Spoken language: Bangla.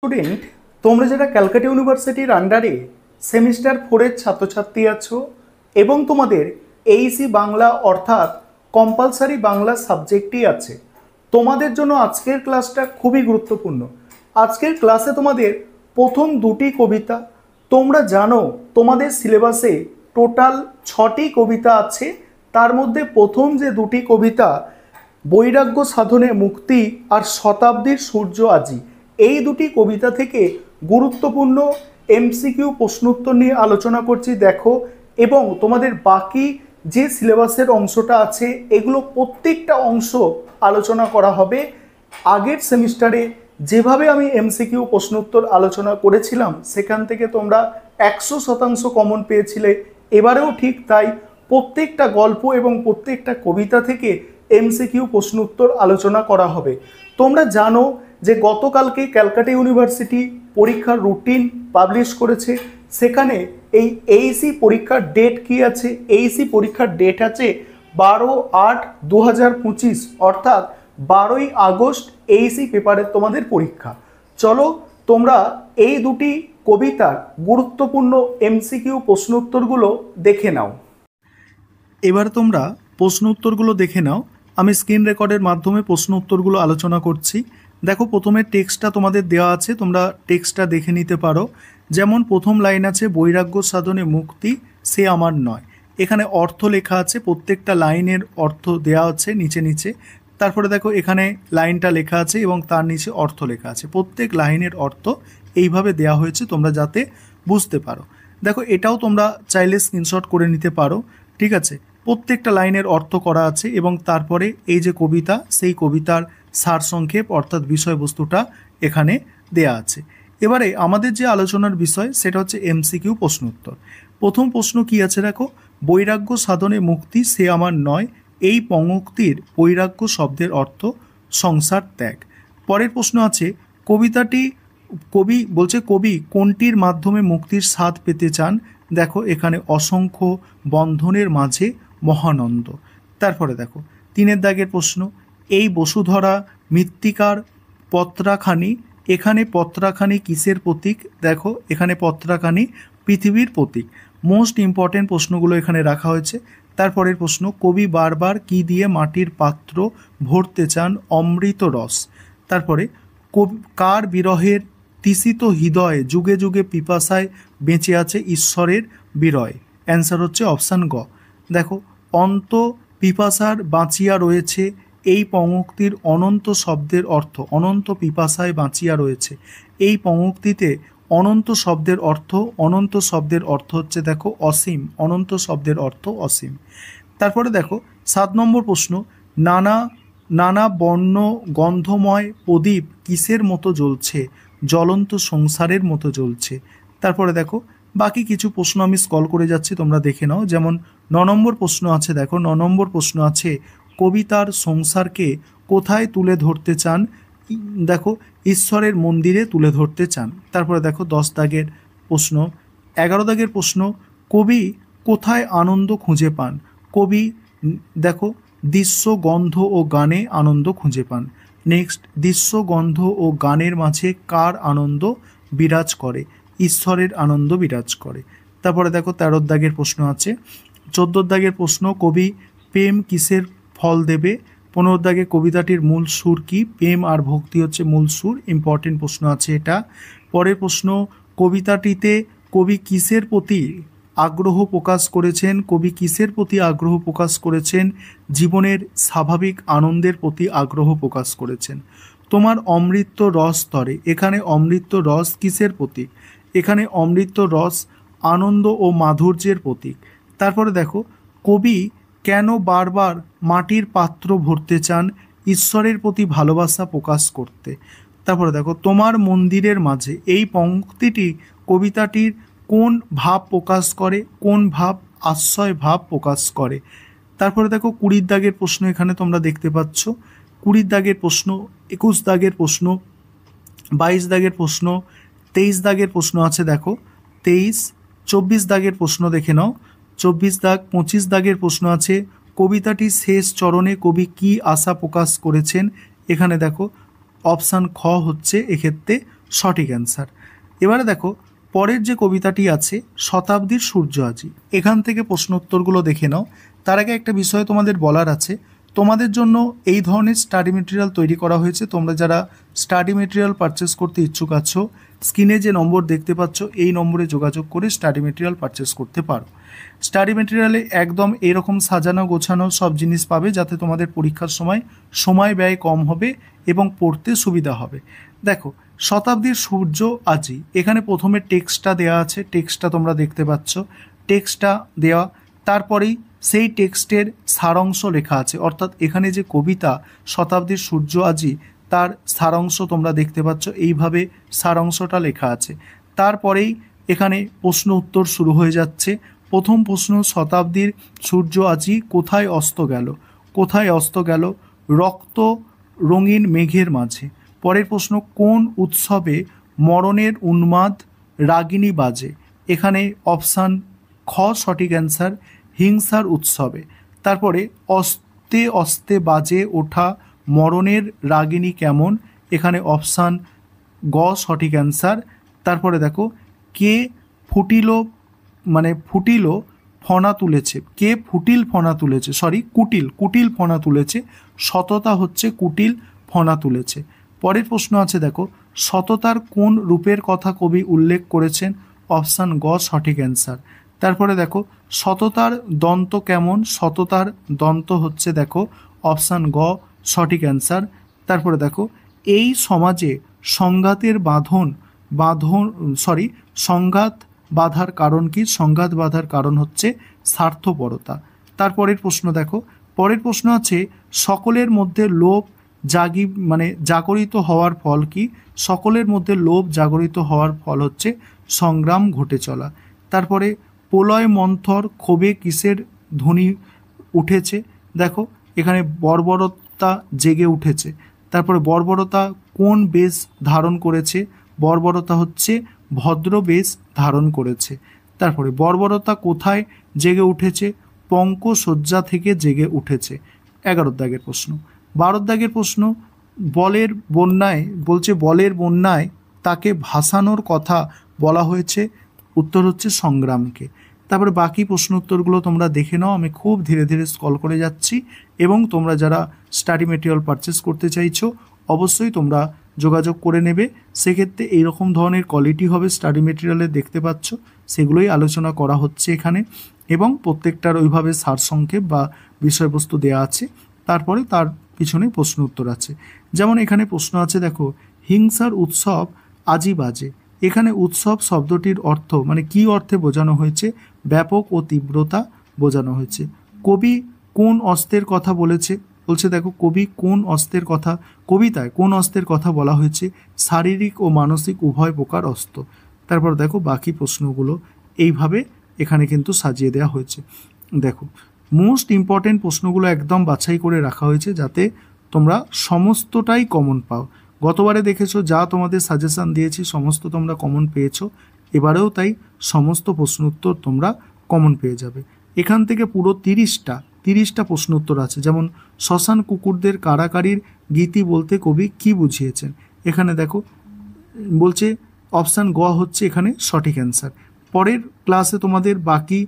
স্টুডেন্ট, তোমরা যারা ক্যালকাটা ইউনিভার্সিটির আন্ডারে সেমিস্টার 4-এর ছাত্রছাত্রী আছো এবং তোমাদের এইসি বাংলা অর্থাৎ কম্পালসারি বাংলা সাবজেক্টই আছে, তোমাদের জন্য আজকের ক্লাসটা খুবই গুরুত্বপূর্ণ। আজকের ক্লাসে তোমাদের প্রথম দুটি কবিতা, তোমরা জানো তোমাদের সিলেবাসে টোটাল 6টি কবিতা আছে। তার মধ্যে প্রথম যে দুটি কবিতা বৈরাগ্য সাধনে মুক্তি আর শতাব্দীর সূর্য আজি, এই দুটি কবিতা থেকে গুরুত্বপূর্ণ এমসিকিউ প্রশ্নোত্তর নিয়ে আলোচনা করছি দেখো। এবং তোমাদের বাকি যে সিলেবাসের অংশটা আছে এগুলো প্রত্যেকটা অংশ আলোচনা করা হবে। আগের সেমিস্টারে যেভাবে আমি এমসিকিউ প্রশ্নোত্তর আলোচনা করেছিলাম সেখান থেকে তোমরা 100% কমন পেয়েছিলে, এবারেও ঠিক তাই। প্রত্যেকটা গল্প এবং প্রত্যেকটা কবিতা থেকে এমসিকিউ প্রশ্নোত্তর আলোচনা করা হবে। তোমরা জানো যে গতকালকে ক্যালকাটা ইউনিভার্সিটি পরীক্ষার রুটিন পাবলিশ করেছে। সেখানে এই এইসি পরীক্ষার ডেট কি আছে? এইসি পরীক্ষার ডেট আছে 12/8/2025, অর্থাৎ 12ই আগস্ট এইসি পেপারের তোমাদের পরীক্ষা। চলো তোমরা এই দুটি কবিতার গুরুত্বপূর্ণ এমসিকিউ প্রশ্নোত্তরগুলো দেখে নাও। এবার তোমরা প্রশ্ন উত্তরগুলো দেখে নাও। আমি স্ক্রিন রেকর্ডের মাধ্যমে প্রশ্ন উত্তরগুলো আলোচনা করছি। দেখো, প্রথমে টেক্সটটা তোমাদের দেওয়া আছে, তোমরা টেক্সটটা দেখে নিতে পারো। যেমন প্রথম লাইন আছে বৈরাগ্য সাধনে মুক্তি সে আমার নয়, এখানে অর্থ লেখা আছে, প্রত্যেকটা লাইনের অর্থ দেওয়া আছে নিচে নিচে। তারপরে দেখো এখানে লাইনটা লেখা আছে এবং তার নিচে অর্থ লেখা আছে, প্রত্যেক লাইনের অর্থ এইভাবে দেওয়া হয়েছে তোমরা যাতে বুঝতে পারো। দেখো এটাও তোমরা চাইলে স্ক্রিনশট করে নিতে পারো, ঠিক আছে। প্রত্যেকটা লাইনের অর্থ করা আছে এবং তারপরে এই যে কবিতা, সেই কবিতার সারসংক্ষেপ অর্থাৎ বিষয়বস্তুটা এখানে দেয়া আছে। এবারে আমাদের যে আলোচনার বিষয় সেটা হচ্ছে এমসিকিউ প্রশ্ন উত্তর। প্রথম প্রশ্ন কি আছে দেখো, বৈরাগ্য সাধনে মুক্তি সে আমার নয়, এই পঙ্ক্তির বৈরাগ্য শব্দের অর্থ সংসার ত্যাগ। পরের প্রশ্ন আছে কবিতাটি কবি বলছে কবি কোনটির মাধ্যমে মুক্তির স্বাদ পেতে চান? দেখো এখানে অসংখ্য বন্ধনের মাঝে মহানন্দ। তারপরে দেখো 3 দাগের প্রশ্ন, এই বসুধরা মৃত্তিকার পত্রাখানি, এখানে পত্রাখানি কিসের প্রতীক? দেখো এখানে পত্রাখানি পৃথিবীর প্রতীক। মোস্ট ইম্পর্টেন্ট প্রশ্নগুলো এখানে রাখা হয়েছে। তারপরের প্রশ্ন, কবি বারবার কি দিয়ে মাটির পাত্র ভরতে চান? অমৃত রস। তারপরে কার বিরহের তৃষিত হৃদয়ে যুগে যুগে পিপাসায় বেঁচে আছে ঈশ্বরের বিরয়? অ্যান্সার হচ্ছে অপশান গ। দেখো অন্ত পিপাসার বাঁচিয়া রয়েছে, এই পঙ্ক্তির অনন্ত শব্দের অর্থ, অনন্ত পিপাসায় বাঁচিয়া রয়েছে, এই পঙ্ক্তিতে অনন্ত শব্দের অর্থ, অনন্ত শব্দের অর্থ হচ্ছে দেখো অসীম, অনন্ত শব্দের অর্থ অসীম। তারপরে দেখো 7 নম্বর প্রশ্ন, নানা নানা বর্ণ গন্ধময় প্রদীপ কিসের মতো জ্বলছে? জ্বলন্ত সংসারের মতো জ্বলছে। তারপরে দেখো বাকি কিছু প্রশ্ন আমি স্ক্রল করে যাচ্ছি, তোমরা দেখে নাও। যেমন 9 নম্বর প্রশ্ন আছে, দেখো 9 নম্বর প্রশ্ন আছে কবিতার সংসারকে কোথায় তুলে ধরতে চান? দেখো ঈশ্বরের মন্দিরে তুলে ধরতে চান। তারপরে দেখো 10 দাগের প্রশ্ন, 11 দাগের প্রশ্ন, কবি কোথায় আনন্দ খুঁজে পান? কবি দেখো দৃশ্য গন্ধ ও গানে আনন্দ খুঁজে পান। নেক্সট, দৃশ্য গন্ধ ও গানের মাঝে কার আনন্দ বিরাজ করে? ঈশ্বরের আনন্দ বিরাজ করে। তারপরে দেখো 13 দাগের প্রশ্ন আছে। 14 দাগের প্রশ্ন, কবি প্রেম কিসের ফল দেবে? 15 দাগে কবিতাটির মূল সুর কি? প্রেম আর ভক্তি হচ্ছে মূল সুর। ইম্পর্টেন্ট প্রশ্ন আছে এটা। পরের প্রশ্ন, কবিতাটিতে কবি কিসের প্রতি আগ্রহ প্রকাশ করেছেন? কবি কিসের প্রতি আগ্রহ প্রকাশ করেছেন? জীবনের স্বাভাবিক আনন্দের প্রতি আগ্রহ প্রকাশ করেছেন। তোমার অমৃত রস তরে, এখানে অমৃত রস কিসের প্রতীক? এখানে অমৃত রস আনন্দ ও মাধুর্যের প্রতীক। তারপরে দেখো কবি কেন বারবার মাটির পাত্র ভরতে চান? ঈশ্বরের প্রতি ভালোবাসা প্রকাশ করতে। তারপরে দেখো তোমার মন্দিরের মাঝে, এই পঙ্ক্তিটি কবিতাটির কোন ভাব প্রকাশ করে? কোন ভাব? আশ্রয় ভাব প্রকাশ করে। তারপরে দেখো 20 দাগের প্রশ্ন এখানে তোমরা দেখতে পাচ্ছ। 20 দাগের প্রশ্ন, 21 দাগের প্রশ্ন, 22 দাগের প্রশ্ন, 23 দাগের প্রশ্ন আছে দেখো 23, 24 দাগের প্রশ্ন দেখে নাও 24 দাগ, 25 দাগের প্রশ্ন আছে কবিতাটির শেষ চরণে কবি কি আশা প্রকাশ করেছেন? এখানে দেখো অপশান খ হচ্ছে এক্ষেত্রে সঠিক অ্যান্সার। এবারে দেখো পরের যে কবিতাটি আছে শতাব্দীর সূর্য আজি, এখান থেকে প্রশ্ন উত্তরগুলো দেখে নাও। তার আগে একটা বিষয় তোমাদের বলার আছে, তোমাদের জন্য এই ধরনের স্টাডি মেটেরিয়াল তৈরি করা হয়েছে। তোমরা যারা স্টাডি মেটেরিয়াল পারচেস করতে ইচ্ছুক আছো, স্ক্রিনে যে নম্বর দেখতে পাচ্ছ এই নম্বরে যোগাযোগ করে স্টাডি মেটেরিয়াল পারচেস করতে পারো। স্টাডি মেটেরিয়ালে একদম এরকম সাজানো গোছানো সব জিনিস পাবে, যাতে তোমাদের পরীক্ষার সময় ব্যয় কম হবে এবং পড়তে সুবিধা হবে। দেখো শতাব্দীর সূর্য আজি, এখানে প্রথমে টেক্সটটা দেওয়া আছে, টেক্সটটা তোমরা দেখতে পাচ্ছ, টেক্সটটা দেওয়া, তারপরেই সেই টেক্সটের সারাংশ লেখা আছে, অর্থাৎ এখানে যে কবিতা শতাব্দীর সূর্য আজি তার সারাংশ তোমরা দেখতে পাচ্ছ, এইভাবে সারাংশটা লেখা আছে। তারপরেই এখানে প্রশ্ন উত্তর শুরু হয়ে যাচ্ছে। প্রথম প্রশ্ন, শতাব্দীর সূর্য আজি কোথায় অস্ত গেল? কোথায় অস্ত গেল? রক্ত রঙিন মেঘের মাঝে। পরের প্রশ্ন, কোন উৎসবে মরণের উন্মাদ রাগিনী বাজে? এখানে অপশান খ সঠিক অ্যান্সার, হিংসার উৎসবে। তারপরে অস্তে অস্তে বাজে ওঠা মরণের রাগিনী কেমন? এখানে অপশান গ সঠিক অ্যান্সার। তারপরে দেখো কে ফুটিল ফুটিল ফনা তুলেছে, কে ফুটিল ফনা তুলেছে, কুটিল ফনা তুলেছে, সততা হচ্ছে কুটিল ফনা তুলেছে। পরের প্রশ্ন আছে দেখো, সততার কোন রূপের কথা কবি উল্লেখ করেছেন? অপশান গ সঠিক অ্যান্সার। তারপরে দেখো সততার দন্ত কেমন? সততার দন্ত হচ্ছে দেখো অপশান গ সঠিক অ্যান্সার। তারপরে দেখো এই সমাজে সংঘাতের সংঘাত বাধার কারণ কি? সংঘাত বাধার কারণ হচ্ছে স্বার্থপরতা। তারপরের প্রশ্ন দেখো, পরের প্রশ্ন আছে সকলের মধ্যে লোভ জাগরিত হওয়ার ফল কি? সকলের মধ্যে লোভ জাগরিত হওয়ার ফল হচ্ছে সংগ্রাম ঘটে চলা। তারপরে প্রলয় মন্থর ক্ষোভে কিসের ধ্বনি উঠেছে? দেখো এখানে বর্বরতা জেগে উঠেছে। তারপরে বর্বরতা কোন বেশ ধারণ করেছে? বর্বরতা হচ্ছে ভদ্র বেশ ধারণ করেছে। তারপরে বর্বরতা কোথায় জেগে উঠেছে? পঙ্কশয্যা থেকে জেগে উঠেছে। 11 দাগের প্রশ্ন। 12 দাগের প্রশ্ন, বলের বন্যায় তাকে ভাসানোর কথা বলা হয়েছে, উত্তর হচ্ছে সংগ্রামকে। তারপরে বাকি প্রশ্ন উত্তরগুলো তোমরা দেখে নাও, আমি খুব ধীরে ধীরে স্ক্রল করে যাচ্ছি। এবং তোমরা যারা স্টাডি মেটেরিয়াল পারচেস করতে চাইছো অবশ্যই তোমরা যোগাযোগ করে নেবে। সেক্ষেত্রে এইরকম ধরনের কোয়ালিটি হবে স্টাডি মেটেরিয়ালে দেখতে পাচ্ছ, সেগুলোই আলোচনা করা হচ্ছে এখানে। এবং প্রত্যেকটার ওইভাবে সারসংক্ষেপ বা বিষয়বস্তু দেওয়া আছে, তারপরে তার পিছনে প্রশ্ন উত্তর আছে। যেমন এখানে প্রশ্ন আছে দেখো, হিংসার উৎসব আজি বাজে। এখানে উৎসব শব্দটির অর্থ কি অর্থে বোঝানো হয়েছে? ব্যাপক ও তীব্রতা বোঝানো হয়েছে। কবি কোন অস্ত্রের কথা বলেছে? বলছে দেখো কবি কোন অস্ত্রের কথা, কবিতায় কোন অস্ত্রের কথা বলা হয়েছে? শারীরিক ও মানসিক উভয় প্রকার অস্ত্র। তারপর দেখো বাকি প্রশ্নগুলো এইভাবে এখানে কিন্তু সাজিয়ে দেওয়া হয়েছে। দেখো মোস্ট ইম্পর্টেন্ট প্রশ্নগুলো একদম বাছাই করে রাখা হয়েছে যাতে তোমরা সমস্তটাই কমন পাও। গতবারে দেখেছো যা তোমাদের সাজেশান দিয়েছি সমস্ত তোমরা কমন পেয়েছো, এবারেও তাই সমস্ত প্রশ্ন উত্তর তোমরা কমন পেয়ে যাবে। এখান থেকে পুরো 30টা প্রশ্ন উত্তর আছে। যেমন শ্মশান কুকুরদের কারাকারির গীতি বলতে কবি কি বুঝিয়েছেন? এখানে দেখো বলছে অপশান গ হচ্ছে এখানে সঠিক অ্যান্সার। পরের ক্লাসে তোমাদের বাকি